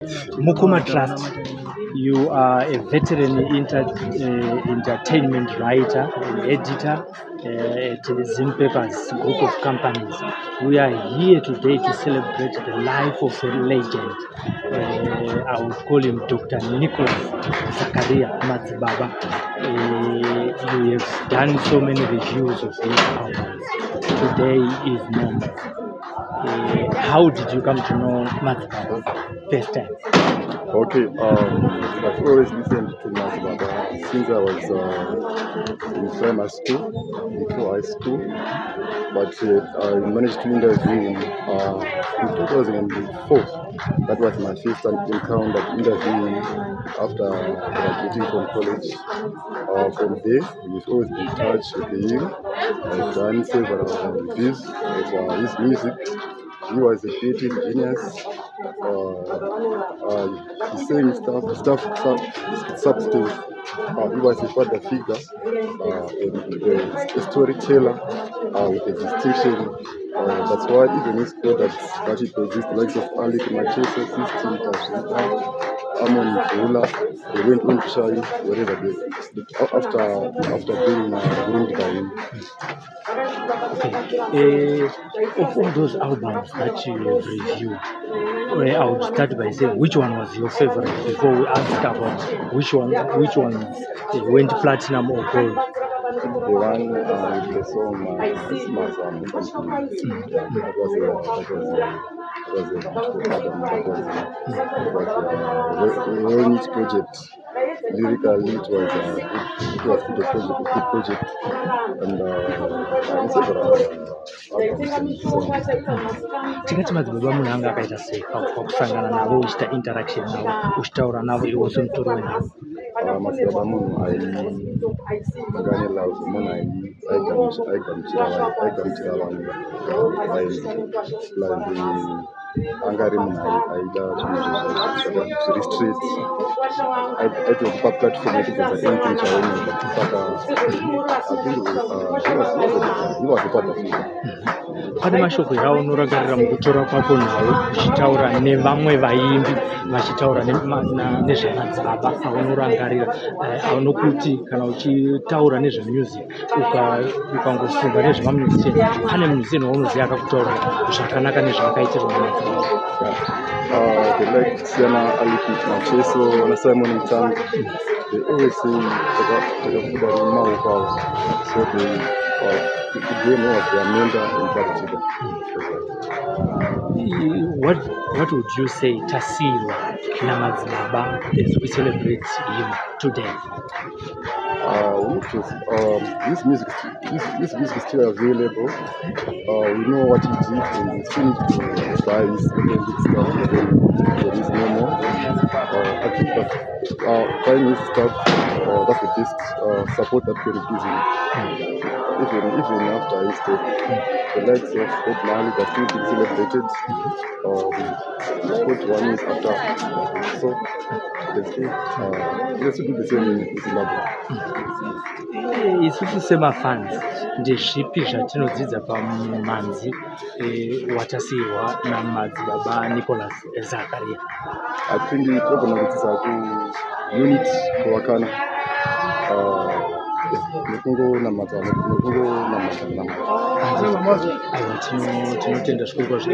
Mukuma Trust, you are a veteran entertainment writer and editor at Zim Papers group of companies. We are here today to celebrate the life of a legend. I would call him Dr. Nicholas Zakaria Madzibaba. You have done so many reviews of his albums. Today is Number. How did you come to know Madzibaba first time? Okay, I've always listened to Madzibaba since I was in primary school, before high school, but I managed to interview him in 2004. That was my first encounter interviewing him after graduating from college. From there, we've always been in touch with him. I've done several reviews of his music. He was a creative genius. He sang substance. He was a father figure, a storyteller with a distinction. That's why even his products that he produced, the likes of Alec Machesa, System, Tashita, Amon Vula, they went on to shine wherever after being groomed by him. Okay. Of all those albums that you have reviewed, I would start by saying which one was your favorite before we ask about which ones went platinum or gold. The one with the song Mazam, that was a well-knit project. Lyrically, it was a good project, and several Tingati Madzibaba munhu anga akaita sei pakusangana navo uchita interaction navo uchitaura navo iwe semutori wenavo? Madzibaba munhu akane love, munhu aigamuchira vanhu angari munhu aida zvinhu zviri straight, aitokupa platform yekugeza anything chaunoda. Saka he was a father figure. Pane mashoko aunorangarira mukutora kwako nhau uchitaura nevamwe vaimbi vachitaura nezvemadzibaba aunorangarira aunokuti kana uchitaura nezvemusic ukangofunga nezvemamusician, pane musician waunoziva akakutaura zvakanaka nezvaakaitirwa namadzibaba? The like Siana Alec Machesa na Simon Mtambo, they always say takafuda maoko, so they know of their mentor and father. What would you say tasirwa namadzibaba as we celebrate him today? This music is still available. We know what he did, and it's finished by his stuff. There is no more. I think that buying his stuff, that's the best support that can give him. Even after his death, the likes of Bob Marley are still being celebrated. What one is after, so let's do the same in Zimbabwe. Isusu semafans ndezvipi zvatinodzidza pamanzi watasirwa namadzibaba Nicholas Zakaria? I think tinogona kudzidza unit kuwakana nekungonamadza. Aiwa, tinotenda zvikuru kwazvo.